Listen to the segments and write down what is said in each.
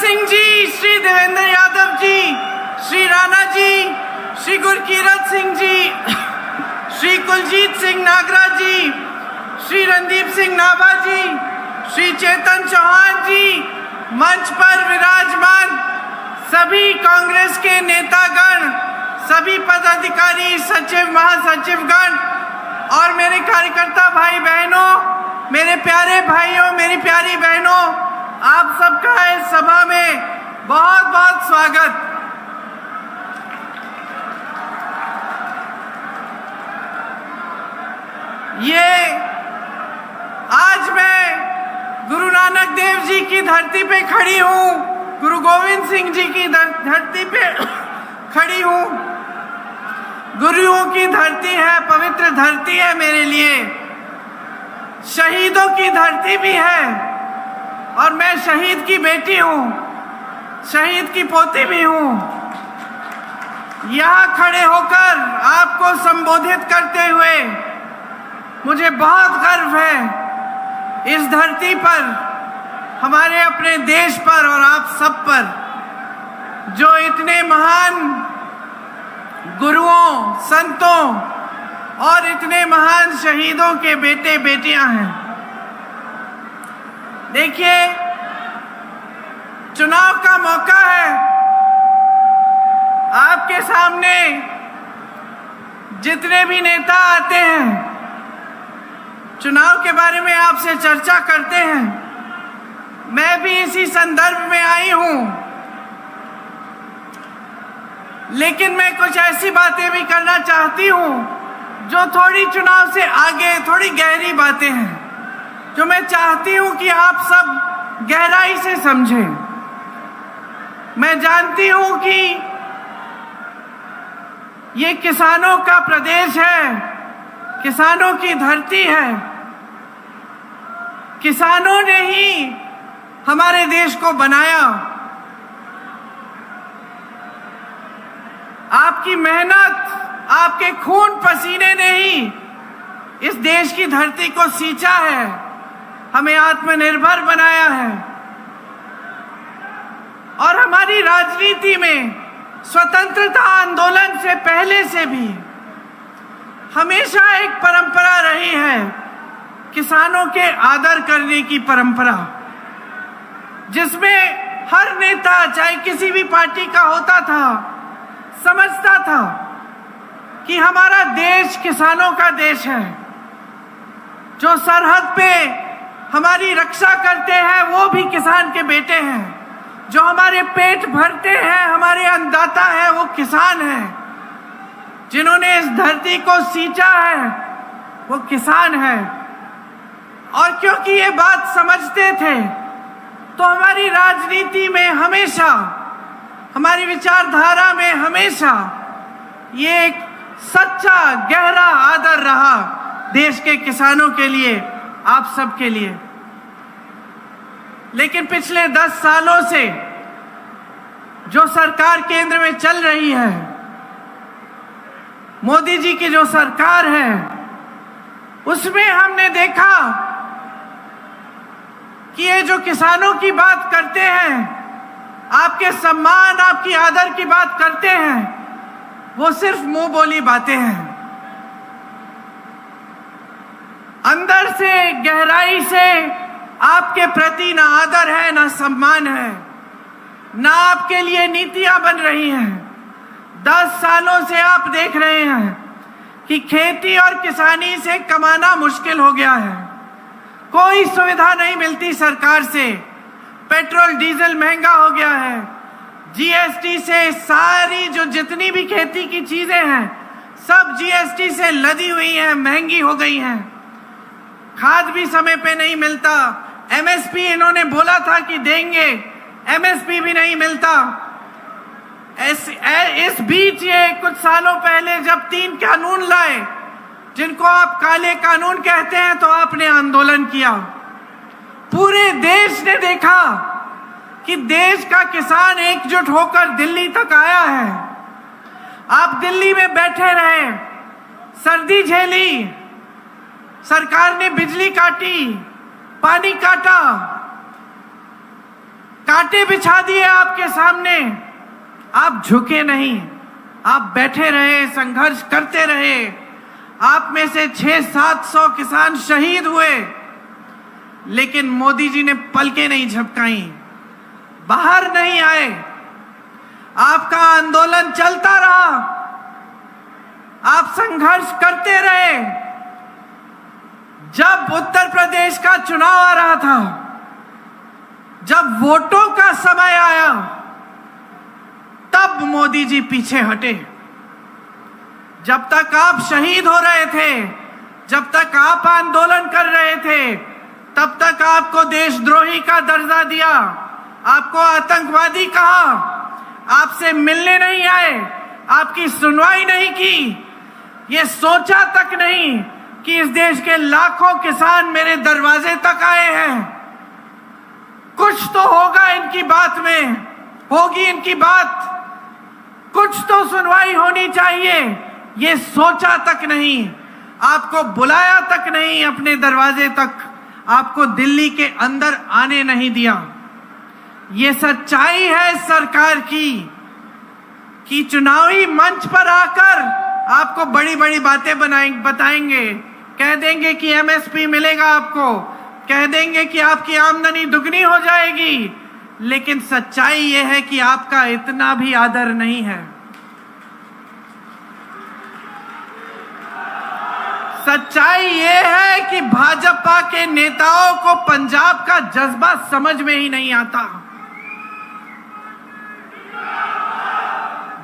सिंह जी, श्री देवेंद्र यादव जी, श्री राणा जी, श्री गुरकीरत सिंह जी, श्री कुलजीत सिंह नागराज जी, श्री रणदीप सिंह नाभा जी, श्री चेतन चौहान जी, मंच पर विराजमान सभी कांग्रेस के नेतागण, सभी पदाधिकारी, सचिव, महासचिवगण और मेरे कार्यकर्ता भाई बहनों, मेरे प्यारे भाइयों, मेरी प्यारी बहनों, आप सबका इस सभा में बहुत बहुत स्वागत। ये आज मैं गुरु नानक देव जी की धरती पे खड़ी हूँ, गुरु गोविंद सिंह जी की धरती पे खड़ी हूँ। गुरुओं की धरती है, पवित्र धरती है मेरे लिए, शहीदों की धरती भी है और मैं शहीद की बेटी हूँ, शहीद की पोती भी हूँ। यहाँ खड़े होकर आपको संबोधित करते हुए मुझे बहुत गर्व है इस धरती पर, हमारे अपने देश पर और आप सब पर, जो इतने महान गुरुओं, संतों और इतने महान शहीदों के बेटे बेटियां हैं। देखिए, चुनाव का मौका है, आपके सामने जितने भी नेता आते हैं चुनाव के बारे में आपसे चर्चा करते हैं। मैं भी इसी संदर्भ में आई हूं, लेकिन मैं कुछ ऐसी बातें भी करना चाहती हूं जो थोड़ी चुनाव से आगे, थोड़ी गहरी बातें हैं, जो मैं चाहती हूं कि आप सब गहराई से समझें। मैं जानती हूं कि ये किसानों का प्रदेश है, किसानों की धरती है, किसानों ने ही हमारे देश को बनाया। आपकी मेहनत, आपके खून पसीने ने ही इस देश की धरती को सींचा है, हमें आत्मनिर्भर बनाया है। और हमारी राजनीति में स्वतंत्रता आंदोलन से पहले से भी हमेशा एक परंपरा रही है, किसानों के आदर करने की परंपरा, जिसमें हर नेता, चाहे किसी भी पार्टी का होता था, समझता था कि हमारा देश किसानों का देश है। जो सरहद पे हमारी रक्षा करते हैं वो भी किसान के बेटे हैं, जो हमारे पेट भरते हैं, हमारे अन्नदाता है, वो किसान हैं। जिन्होंने इस धरती को सींचा है वो किसान है। और क्योंकि ये बात समझते थे तो हमारी राजनीति में हमेशा, हमारी विचारधारा में हमेशा ये एक सच्चा गहरा आदर रहा देश के किसानों के लिए, आप सब के लिए। लेकिन पिछले 10 सालों से जो सरकार केंद्र में चल रही है, मोदी जी की जो सरकार है, उसमें हमने देखा कि ये जो किसानों की बात करते हैं, आपके सम्मान, आपकी आदर की बात करते हैं, वो सिर्फ मुंह बोली बातें हैं। अंदर से, गहराई से आपके प्रति ना आदर है, ना सम्मान है, ना आपके लिए नीतियां बन रही हैं। 10 सालों से आप देख रहे हैं कि खेती और किसानी से कमाना मुश्किल हो गया है। कोई सुविधा नहीं मिलती सरकार से, पेट्रोल डीजल महंगा हो गया है, जीएसटी से सारी जो जितनी भी खेती की चीजें हैं सब जीएसटी से लदी हुई हैं, महंगी हो गई हैं। खाद भी समय पे नहीं मिलता, एमएसपी इन्होंने बोला था कि देंगे, एमएसपी भी नहीं मिलता। इस बीच ये कुछ सालों पहले जब 3 कानून लाए, जिनको आप काले कानून कहते हैं, तो आपने आंदोलन किया। पूरे देश ने देखा कि देश का किसान एकजुट होकर दिल्ली तक आया है। आप दिल्ली में बैठे रहे, सर्दी झेली, सरकार ने बिजली काटी, पानी काटा, कांटे बिछा दिए आपके सामने, आप झुके नहीं, आप बैठे रहे, संघर्ष करते रहे। आप में से 600-700 किसान शहीद हुए, लेकिन मोदी जी ने पलकें नहीं झपकाई, बाहर नहीं आए, आपका आंदोलन चलता रहा, आप संघर्ष करते रहे। जब उत्तर प्रदेश का चुनाव आ रहा था, जब वोटों का समय आया, तब मोदी जी पीछे हटे। जब तक आप शहीद हो रहे थे, जब तक आप आंदोलन कर रहे थे, तब तक आपको देशद्रोही का दर्जा दिया, आपको आतंकवादी कहा, आपसे मिलने नहीं आए, आपकी सुनवाई नहीं की, ये सोचा तक नहीं कि इस देश के लाखों किसान मेरे दरवाजे तक आए हैं, कुछ तो होगा इनकी बात में, होगी इनकी बात, कुछ तो सुनवाई होनी चाहिए, ये सोचा तक नहीं, आपको बुलाया तक नहीं अपने दरवाजे तक, आपको दिल्ली के अंदर आने नहीं दिया। ये सच्चाई है सरकार की कि चुनावी मंच पर आकर आपको बड़ी बड़ी बातें बताएंगे, कह देंगे कि एमएसपी मिलेगा आपको, कह देंगे कि आपकी आमदनी दुगनी हो जाएगी, लेकिन सच्चाई यह है कि आपका इतना भी आदर नहीं है। सच्चाई ये है कि भाजपा के नेताओं को पंजाब का जज्बा समझ में ही नहीं आता।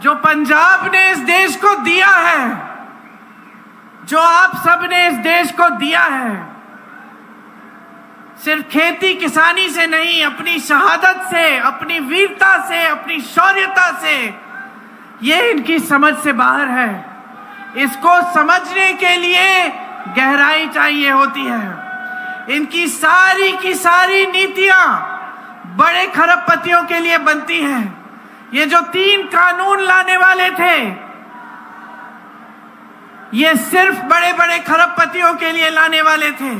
जो पंजाब ने इस देश को दिया है, जो आप सब ने इस देश को दिया है, सिर्फ खेती किसानी से नहीं, अपनी शहादत से, अपनी वीरता से, अपनी शौर्यता से, ये इनकी समझ से बाहर है। इसको समझने के लिए गहराई चाहिए होती है। इनकी सारी की सारी नीतियां बड़े खरबपतियों के लिए बनती हैं। ये जो 3 कानून लाने वाले थे, ये सिर्फ बड़े बड़े खरबपतियों के लिए लाने वाले थे।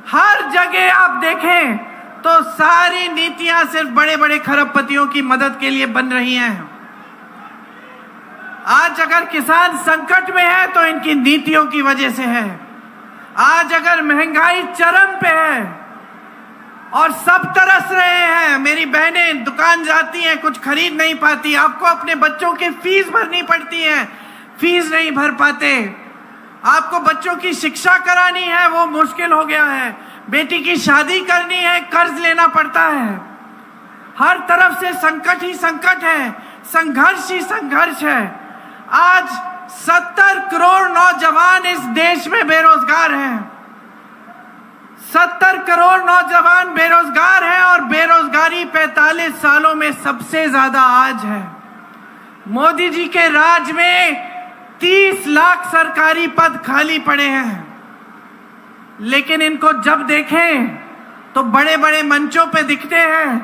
हर जगह आप देखें तो सारी नीतियां सिर्फ बड़े बड़े खरबपतियों की मदद के लिए बन रही हैं। आज अगर किसान संकट में है तो इनकी नीतियों की वजह से है। आज अगर महंगाई चरम पे है और सब तरस रहे हैं, मेरी बहनें दुकान जाती हैं, कुछ खरीद नहीं पाती, आपको अपने बच्चों की फीस भरनी पड़ती है, फीस नहीं भर पाते, आपको बच्चों की शिक्षा करानी है, वो मुश्किल हो गया है, बेटी की शादी करनी है, कर्ज लेना पड़ता है। हर तरफ से संकट ही संकट है, संघर्ष ही संघर्ष है। आज 70 करोड़ नौजवान इस देश में बेरोजगार हैं। 70 करोड़ नौजवान बेरोजगार हैं और बेरोजगारी 45 सालों में सबसे ज्यादा आज है। मोदी जी के राज में 30 लाख सरकारी पद खाली पड़े हैं, लेकिन इनको जब देखें तो बड़े बड़े मंचों पे दिखते हैं,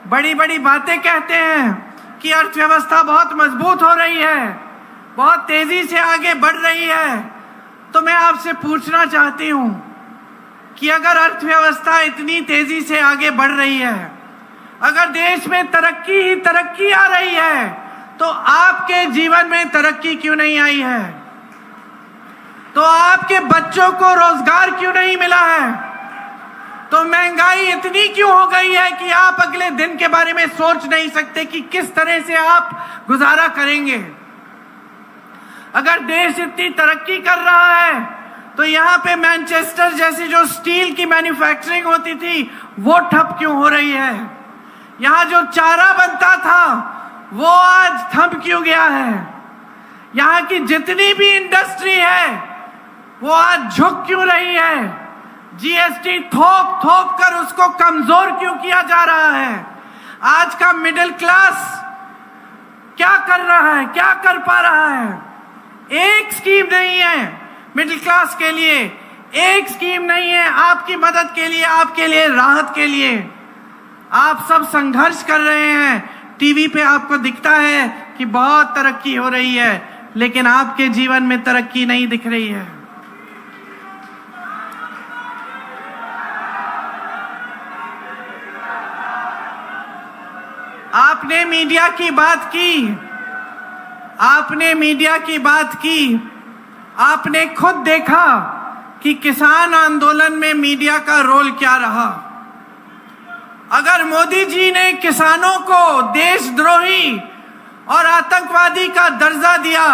बड़ी बड़ी बातें कहते हैं कि अर्थव्यवस्था बहुत मजबूत हो रही है, बहुत तेजी से आगे बढ़ रही है। तो मैं आपसे पूछना चाहती हूं कि अगर अर्थव्यवस्था इतनी तेजी से आगे बढ़ रही है, अगर देश में तरक्की ही तरक्की आ रही है, तो आपके जीवन में तरक्की क्यों नहीं आई है? तो आपके बच्चों को रोजगार क्यों नहीं मिला है? तो महंगाई इतनी क्यों हो गई है कि आप अगले दिन के बारे में सोच नहीं सकते कि किस तरह से आप गुजारा करेंगे? अगर देश इतनी तरक्की कर रहा है तो यहाँ पे मैनचेस्टर जैसी जो स्टील की मैन्युफैक्चरिंग होती थी वो ठप क्यों हो रही है? यहाँ जो चारा बनता था वो आज थम क्यों गया है? यहाँ की जितनी भी इंडस्ट्री है वो आज झुक क्यों रही है? जीएसटी थोप थोप कर उसको कमजोर क्यों किया जा रहा है? आज का मिडिल क्लास क्या कर रहा है, क्या कर पा रहा है? एक स्कीम नहीं है मिडिल क्लास के लिए, एक स्कीम नहीं है आपकी मदद के लिए, आपके लिए राहत के लिए। आप सब संघर्ष कर रहे हैं, टीवी पे आपको दिखता है कि बहुत तरक्की हो रही है, लेकिन आपके जीवन में तरक्की नहीं दिख रही है। आपने मीडिया की बात की, आपने मीडिया की बात की। आपने खुद देखा कि किसान आंदोलन में मीडिया का रोल क्या रहा। अगर मोदी जी ने किसानों को देशद्रोही और आतंकवादी का दर्जा दिया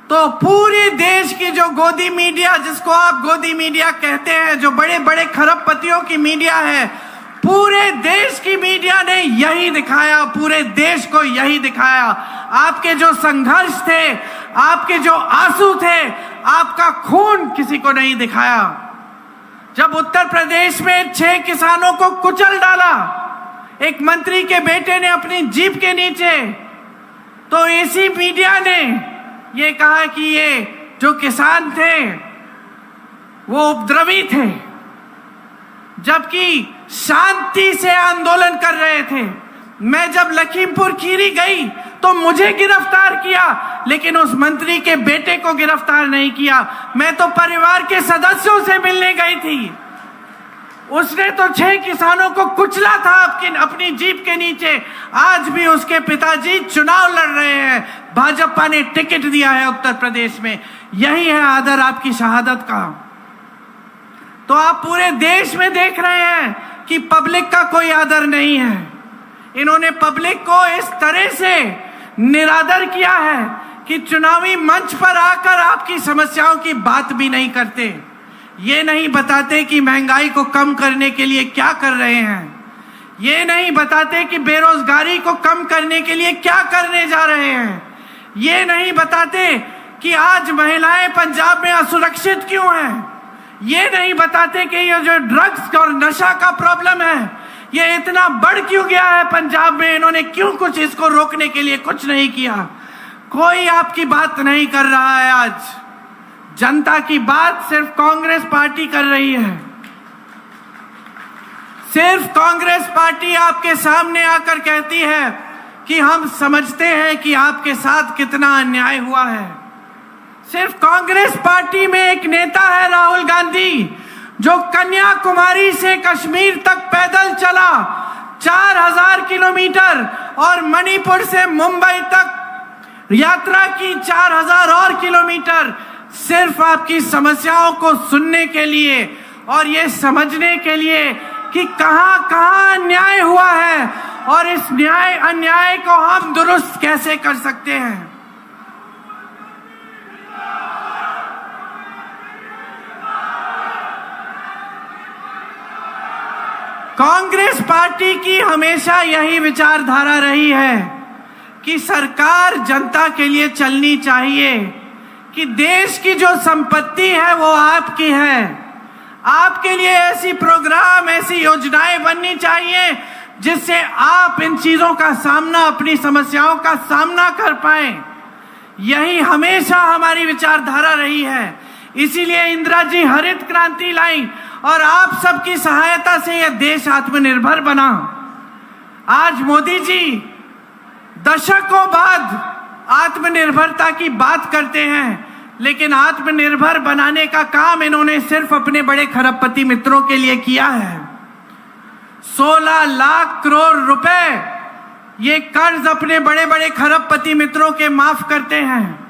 तो पूरे देश की जो गोदी मीडिया, जिसको आप गोदी मीडिया कहते हैं, जो बड़े बड़े खरबपतियों की मीडिया है, पूरे देश की मीडिया ने यही दिखाया, पूरे देश को यही दिखाया। आपके जो संघर्ष थे, आपके जो आंसू थे, आपका खून किसी को नहीं दिखाया। जब उत्तर प्रदेश में 6 किसानों को कुचल डाला एक मंत्री के बेटे ने अपनी जीप के नीचे, तो इसी मीडिया ने ये कहा कि ये जो किसान थे वो उपद्रवी थे, जबकि शांति से आंदोलन कर रहे थे। मैं जब लखीमपुर खीरी गई तो मुझे गिरफ्तार किया, लेकिन उस मंत्री के बेटे को गिरफ्तार नहीं किया। मैं तो परिवार के सदस्यों से मिलने गई थी। उसने तो 6 किसानों को कुचला था अपनी जीप के नीचे। आज भी उसके पिताजी चुनाव लड़ रहे हैं, भाजपा ने टिकट दिया है उत्तर प्रदेश में। यही है आदर आपकी शहादत का। तो आप पूरे देश में देख रहे हैं कि पब्लिक का कोई आदर नहीं है। इन्होंने पब्लिक को इस तरह से निरादर किया है कि चुनावी मंच पर आकर आपकी समस्याओं की बात भी नहीं करते। ये नहीं बताते कि महंगाई को कम करने के लिए क्या कर रहे हैं। ये नहीं बताते कि बेरोजगारी को कम करने के लिए क्या करने जा रहे हैं। ये नहीं बताते कि आज महिलाएं पंजाब में असुरक्षित क्यों हैं। ये नहीं बताते कि ये जो ड्रग्स और नशा का प्रॉब्लम है, ये इतना बढ़ क्यों गया है पंजाब में। इन्होंने क्यों कुछ इसको रोकने के लिए कुछ नहीं किया। कोई आपकी बात नहीं कर रहा है। आज जनता की बात सिर्फ कांग्रेस पार्टी कर रही है। सिर्फ कांग्रेस पार्टी आपके सामने आकर कहती है कि हम समझते हैं कि आपके साथ कितना अन्याय हुआ है। सिर्फ कांग्रेस पार्टी में एक नेता है राहुल गांधी, जो कन्याकुमारी से कश्मीर तक पैदल चला 4000 किलोमीटर और मणिपुर से मुंबई तक यात्रा की 4000 और किलोमीटर, सिर्फ आपकी समस्याओं को सुनने के लिए और ये समझने के लिए कि कहां कहां अन्याय हुआ है और इस अन्याय को हम दुरुस्त कैसे कर सकते हैं। कांग्रेस पार्टी की हमेशा यही विचारधारा रही है कि सरकार जनता के लिए चलनी चाहिए, कि देश की जो संपत्ति है वो आपकी है। आपके लिए ऐसी प्रोग्राम, ऐसी योजनाएं बननी चाहिए जिससे आप इन चीजों का सामना, अपनी समस्याओं का सामना कर पाए। यही हमेशा हमारी विचारधारा रही है। इसीलिए इंदिरा जी हरित क्रांति लाई और आप सबकी सहायता से यह देश आत्मनिर्भर बना। आज मोदी जी दशकों बाद आत्मनिर्भरता की बात करते हैं, लेकिन आत्मनिर्भर बनाने का काम इन्होंने सिर्फ अपने बड़े खरबपति मित्रों के लिए किया है। 16 लाख करोड़ रुपए ये कर्ज अपने बड़े बड़े खरबपति मित्रों के माफ करते हैं,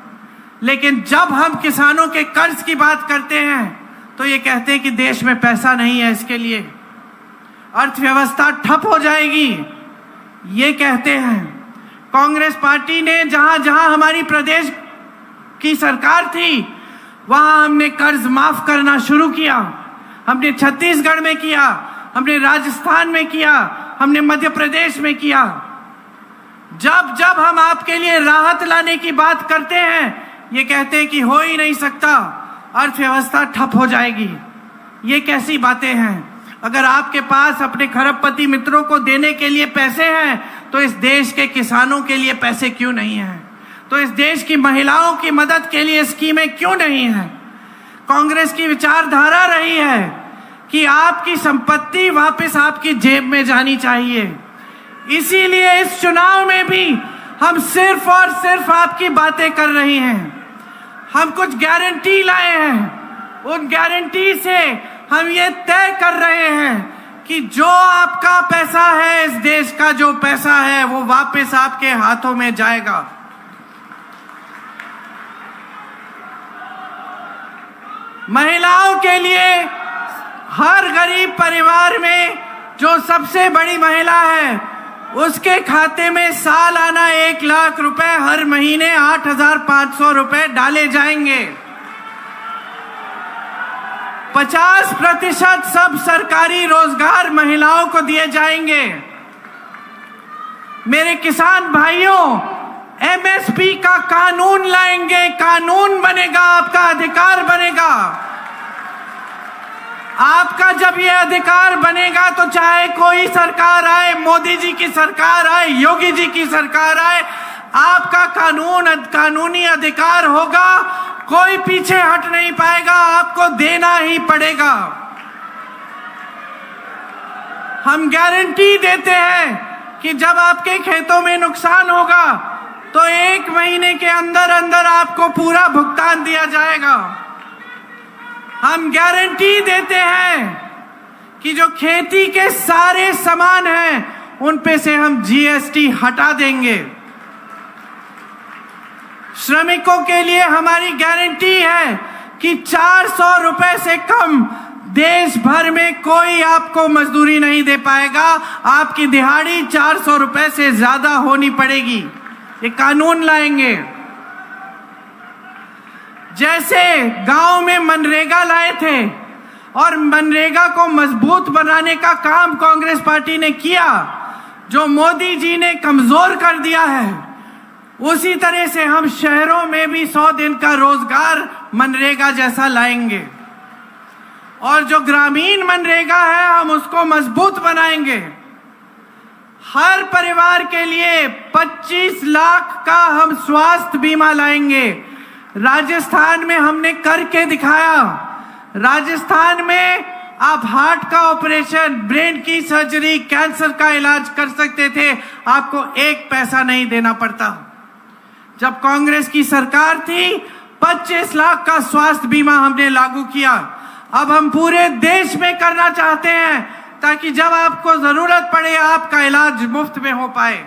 लेकिन जब हम किसानों के कर्ज की बात करते हैं तो ये कहते हैं कि देश में पैसा नहीं है, इसके लिए अर्थव्यवस्था ठप हो जाएगी, ये कहते हैं। कांग्रेस पार्टी ने जहां जहां हमारी प्रदेश की सरकार थी वहां हमने कर्ज माफ करना शुरू किया। हमने छत्तीसगढ़ में किया, हमने राजस्थान में किया, हमने मध्य प्रदेश में किया। जब जब हम आपके लिए राहत लाने की बात करते हैं ये कहते हैं कि हो ही नहीं सकता, अर्थव्यवस्था ठप हो जाएगी। ये कैसी बातें हैं। अगर आपके पास अपने खरबपति मित्रों को देने के लिए पैसे हैं तो इस देश के किसानों के लिए पैसे क्यों नहीं हैं? तो इस देश की महिलाओं की मदद के लिए स्कीमें क्यों नहीं हैं? कांग्रेस की विचारधारा रही है कि आपकी संपत्ति वापस आपकी जेब में जानी चाहिए। इसीलिए इस चुनाव में भी हम सिर्फ और सिर्फ आपकी बातें कर रहे हैं। हम कुछ गारंटी लाए हैं, उन गारंटी से हम ये तय कर रहे हैं कि जो आपका पैसा है, इस देश का जो पैसा है, वो वापस आपके हाथों में जाएगा। महिलाओं के लिए हर गरीब परिवार में जो सबसे बड़ी महिला है, उसके खाते में सालाना 1 लाख रुपए, हर महीने 8,500 रुपए डाले जाएंगे। 50% सब सरकारी रोजगार महिलाओं को दिए जाएंगे। मेरे किसान भाइयों, एमएसपी का कानून लाएंगे, कानून बनेगा, आपका अधिकार बनेगा। आपका जब ये अधिकार बनेगा तो चाहे कोई सरकार आए, मोदी जी की सरकार आए, योगी जी की सरकार आए, आपका कानूनी अधिकार होगा। कोई पीछे हट नहीं पाएगा, आपको देना ही पड़ेगा। हम गारंटी देते हैं कि जब आपके खेतों में नुकसान होगा तो 1 महीने के अंदर अंदर आपको पूरा भुगतान दिया जाएगा। हम गारंटी देते हैं कि जो खेती के सारे सामान हैं, उन पे से हम जीएसटी हटा देंगे। श्रमिकों के लिए हमारी गारंटी है कि 400 रुपए से कम देश भर में कोई आपको मजदूरी नहीं दे पाएगा। आपकी दिहाड़ी 400 रुपए से ज्यादा होनी पड़ेगी। ये कानून लाएंगे। जैसे गांव में मनरेगा लाए थे और मनरेगा को मजबूत बनाने का काम कांग्रेस पार्टी ने किया, जो मोदी जी ने कमजोर कर दिया है, उसी तरह से हम शहरों में भी 100 दिन का रोजगार मनरेगा जैसा लाएंगे। और जो ग्रामीण मनरेगा है, हम उसको मजबूत बनाएंगे। हर परिवार के लिए 25 लाख का हम स्वास्थ्य बीमा लाएंगे। राजस्थान में हमने करके दिखाया। राजस्थान में आप हार्ट का ऑपरेशन, ब्रेन की सर्जरी, कैंसर का इलाज कर सकते थे, आपको 1 पैसा नहीं देना पड़ता। जब कांग्रेस की सरकार थी, 25 लाख का स्वास्थ्य बीमा हमने लागू किया। अब हम पूरे देश में करना चाहते हैं ताकि जब आपको जरूरत पड़े आपका इलाज मुफ्त में हो पाए।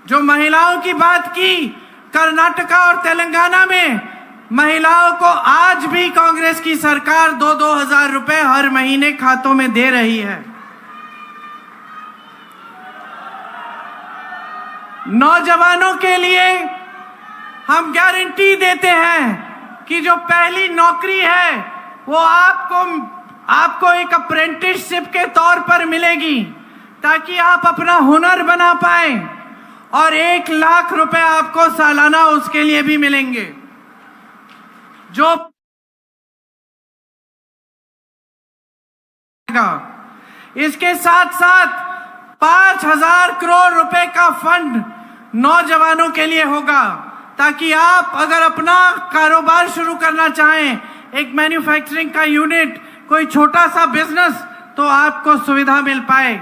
जो महिलाओं की बात की, कर्नाटका और तेलंगाना में महिलाओं को आज भी कांग्रेस की सरकार 2-2 हजार रुपए हर महीने खातों में दे रही है। नौजवानों के लिए हम गारंटी देते हैं कि जो पहली नौकरी है वो आपको एक अप्रेंटिसशिप के तौर पर मिलेगी, ताकि आप अपना हुनर बना पाए, और 1 लाख रुपए आपको सालाना उसके लिए भी मिलेंगे। जो इसके साथ साथ 5,000 करोड़ रुपए का फंड नौजवानों के लिए होगा, ताकि आप अगर अपना कारोबार शुरू करना चाहें, एक मैन्युफैक्चरिंग का यूनिट, कोई छोटा सा बिजनेस, तो आपको सुविधा मिल पाए।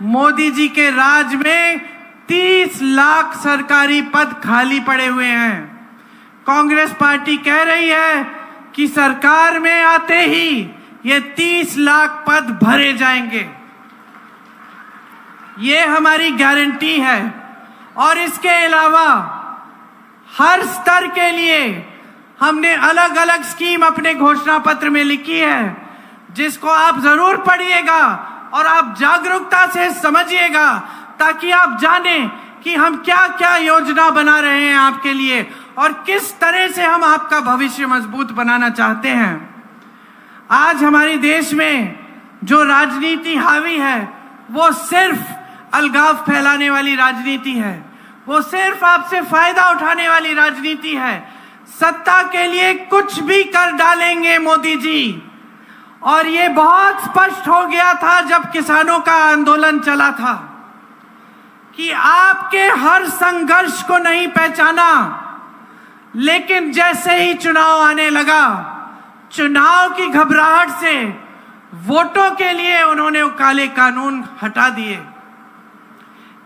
मोदी जी के राज में 30 लाख सरकारी पद खाली पड़े हुए हैं। कांग्रेस पार्टी कह रही है कि सरकार में आते ही ये 30 लाख पद भरे जाएंगे। ये हमारी गारंटी है। और इसके अलावा हर स्तर के लिए हमने अलग अलग स्कीम अपने घोषणा पत्र में लिखी है, जिसको आप जरूर पढ़िएगा और आप जागरूकता से समझिएगा, ताकि आप जानें कि हम क्या क्या योजना बना रहे हैं आपके लिए और किस तरह से हम आपका भविष्य मजबूत बनाना चाहते हैं। आज हमारे देश में जो राजनीति हावी है, वो सिर्फ अलगाव फैलाने वाली राजनीति है, वो सिर्फ आपसे फायदा उठाने वाली राजनीति है। सत्ता के लिए कुछ भी कर डालेंगे मोदी जी। और ये बहुत स्पष्ट हो गया था जब किसानों का आंदोलन चला था कि आपके हर संघर्ष को नहीं पहचाना, लेकिन जैसे ही चुनाव आने लगा, चुनाव की घबराहट से वोटों के लिए उन्होंने वो काले कानून हटा दिए।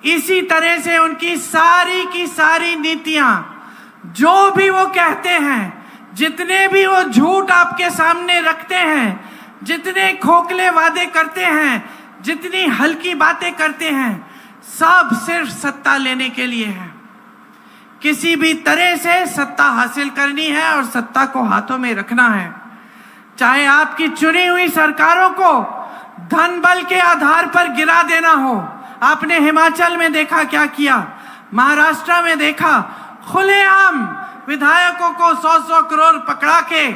इसी तरह से उनकी सारी की सारी नीतियां, जो भी वो कहते हैं, जितने भी वो झूठ आपके सामने रखते हैं, जितने खोखले वादे करते हैं, जितनी हल्की बातें करते हैं, सब सिर्फ सत्ता लेने के लिए है। किसी भी तरह से सत्ता हासिल करनी है और सत्ता को हाथों में रखना है। चाहे आपकी चुनी हुई सरकारों को धन बल के आधार पर गिरा देना हो। आपने हिमाचल में देखा क्या किया, महाराष्ट्र में देखा, खुलेआम विधायकों को 100-100 करोड़ पकड़ा के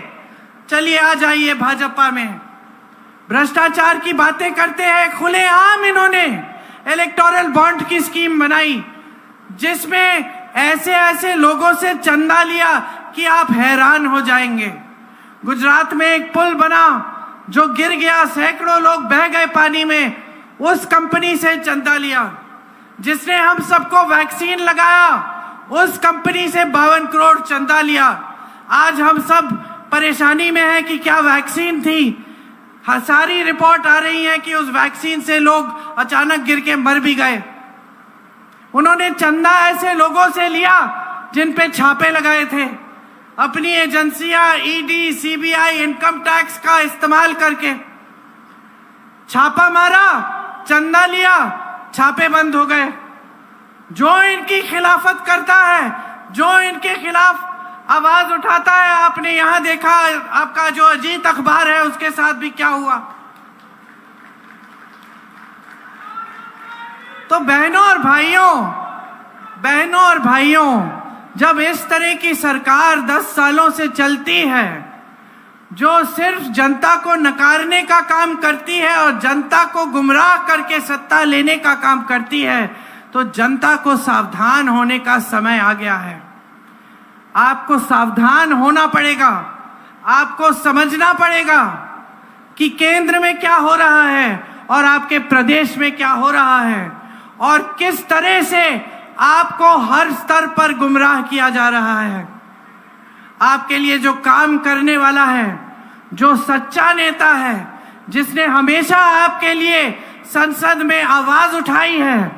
चलिए आ जाइए भाजपा में। भ्रष्टाचार की बातें करते हैं खुलेआम। इन्होंने इलेक्टोरल बॉन्ड की स्कीम बनाई जिसमें ऐसे ऐसे लोगों से चंदा लिया कि आप हैरान हो जाएंगे। गुजरात में एक पुल बना जो गिर गया, सैकड़ों लोग बह गए पानी में, उस कंपनी से चंदा लिया। जिसने हम सबको वैक्सीन लगाया, उस कंपनी से 52 करोड़ चंदा लिया। आज हम सब परेशानी में हैं कि क्या वैक्सीन थी। सारी रिपोर्ट आ रही है कि उस वैक्सीन से लोग अचानक गिर के मर भी गए। उन्होंने चंदा ऐसे लोगों से लिया जिन पे छापे लगाए थे। अपनी एजेंसियां ईडी, सीबीआई, इनकम टैक्स का इस्तेमाल करके छापा मारा, चंदा लिया, छापे बंद हो गए। जो इनकी खिलाफत करता है, जो इनके खिलाफ आवाज उठाता है, आपने यहां देखा आपका जो अजीत अखबार है उसके साथ भी क्या हुआ। तो बहनों और भाइयों, जब इस तरह की सरकार 10 सालों से चलती है जो सिर्फ जनता को नकारने का काम करती है और जनता को गुमराह करके सत्ता लेने का काम करती है, तो जनता को सावधान होने का समय आ गया है। आपको सावधान होना पड़ेगा। आपको समझना पड़ेगा कि केंद्र में क्या हो रहा है और आपके प्रदेश में क्या हो रहा है और किस तरह से आपको हर स्तर पर गुमराह किया जा रहा है। आपके लिए जो काम करने वाला है, जो सच्चा नेता है, जिसने हमेशा आपके लिए संसद में आवाज उठाई है,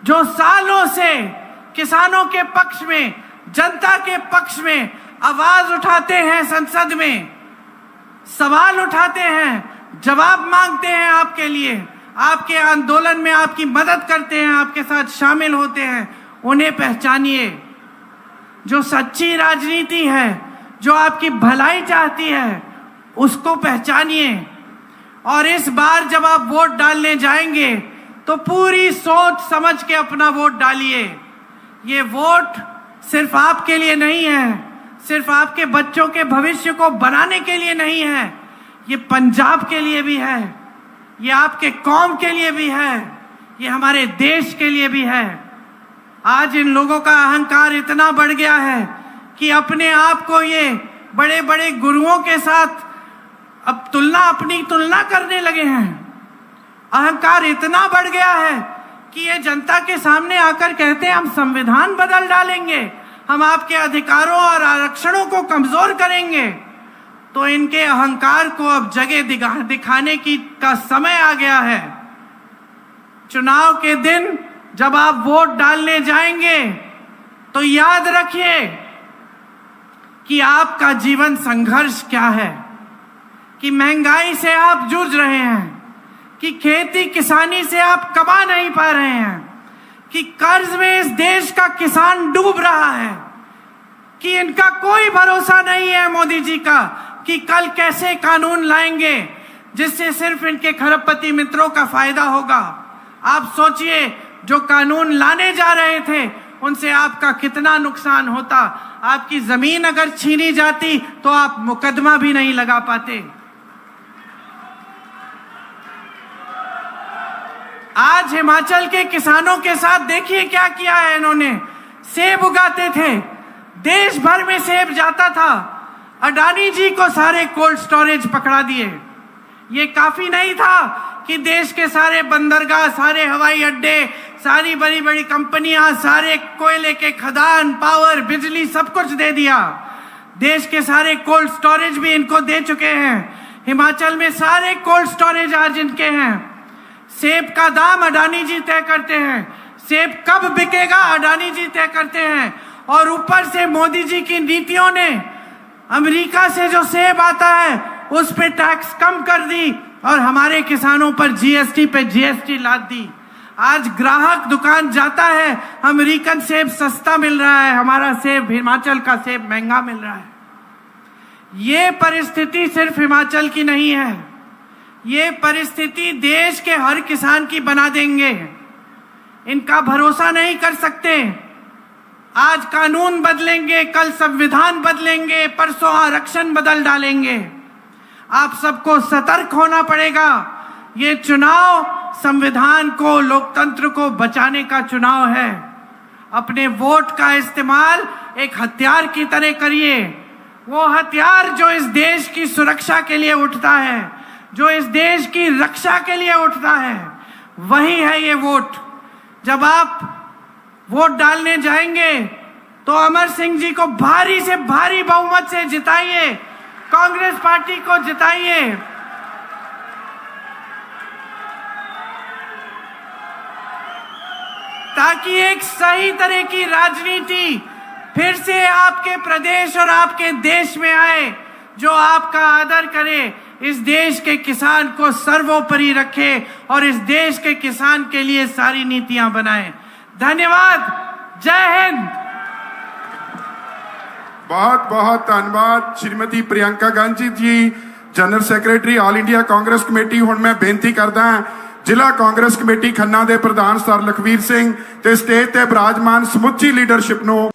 जो सालों से किसानों के पक्ष में, जनता के पक्ष में आवाज उठाते हैं, संसद में सवाल उठाते हैं, जवाब मांगते हैं आपके लिए, आपके आंदोलन में आपकी मदद करते हैं, आपके साथ शामिल होते हैं, उन्हें पहचानिए। जो सच्ची राजनीति है, जो आपकी भलाई चाहती है, उसको पहचानिए। और इस बार जब आप वोट डालने जाएंगे तो पूरी सोच समझ के अपना वोट डालिए। ये वोट सिर्फ आपके लिए नहीं है, सिर्फ आपके बच्चों के भविष्य को बनाने के लिए नहीं है, ये पंजाब के लिए भी है, ये आपके कौम के लिए भी है, ये हमारे देश के लिए भी है। आज इन लोगों का अहंकार इतना बढ़ गया है कि अपने आप को ये बड़े बड़े गुरुओं के साथ अब अपनी तुलना करने लगे हैं। अहंकार इतना बढ़ गया है कि ये जनता के सामने आकर कहते हैं हम संविधान बदल डालेंगे, हम आपके अधिकारों और आरक्षणों को कमजोर करेंगे। तो इनके अहंकार को अब जगह दिखाने का समय आ गया है। चुनाव के दिन जब आप वोट डालने जाएंगे तो याद रखिए कि आपका जीवन संघर्ष क्या है, कि महंगाई से आप जूझ रहे हैं, कि खेती किसानी से आप कमा नहीं पा रहे हैं, कि कर्ज में इस देश का किसान डूब रहा है, कि इनका कोई भरोसा नहीं है मोदी जी का कि कल कैसे कानून लाएंगे जिससे सिर्फ इनके खरबपति मित्रों का फायदा होगा। आप सोचिए, जो कानून लाने जा रहे थे उनसे आपका कितना नुकसान होता। आपकी जमीन अगर छीनी जाती तो आप मुकदमा भी नहीं लगा पाते। आज हिमाचल के किसानों के साथ देखिए क्या किया है इन्होंने। सेब उगाते थे, देश भर में सेब जाता था, अडानी जी को सारे कोल्ड स्टोरेज पकड़ा दिए। ये काफी नहीं था कि देश के सारे बंदरगाह, सारे हवाई अड्डे, सारी बड़ी बड़ी कंपनियां, सारे कोयले के खदान, पावर, बिजली सब कुछ दे दिया। देश के सारे कोल्ड स्टोरेज भी इनको दे चुके हैं। हिमाचल में सारे कोल्ड स्टोरेज आज इनके हैं। सेब का दाम अडानी जी तय करते हैं, सेब कब बिकेगा अडानी जी तय करते हैं। और ऊपर से मोदी जी की नीतियों ने अमेरिका से जो सेब आता है उस पे टैक्स कम कर दी और हमारे किसानों पर जीएसटी पे जीएसटी लाद दी। आज ग्राहक दुकान जाता है, अमेरिकन सेब सस्ता मिल रहा है, हमारा सेब, हिमाचल का सेब महंगा मिल रहा है। ये परिस्थिति सिर्फ हिमाचल की नहीं है, ये परिस्थिति देश के हर किसान की बना देंगे। इनका भरोसा नहीं कर सकते। आज कानून बदलेंगे, कल संविधान बदलेंगे, परसों आरक्षण बदल डालेंगे। आप सबको सतर्क होना पड़ेगा। ये चुनाव संविधान को, लोकतंत्र को बचाने का चुनाव है। अपने वोट का इस्तेमाल एक हथियार की तरह करिए। वो हथियार जो इस देश की सुरक्षा के लिए उठता है, जो इस देश की रक्षा के लिए उठता है, वही है ये वोट। जब आप वोट डालने जाएंगे तो अमर सिंह जी को भारी से भारी बहुमत से जिताइए, कांग्रेस पार्टी को जिताइए। ताकि एक सही तरह की राजनीति फिर से आपके प्रदेश और आपके देश में आए, जो आपका आदर करे, इस देश के किसान को सर्वोपरि रखे और इस देश के किसान के लिए सारी नीतियां बनाए। धन्यवाद। जय हिंद। बहुत बहुत धन्यवाद Shrimati Priyanka Gandhi ji, general secretary all India Congress committee. हुण मैं बेनती करदा जिला कांग्रेस कमेटी खन्ना दे प्रधान सर लखवीर सिंह ते स्टेज ते विराजमान समुची लीडरशिप नूं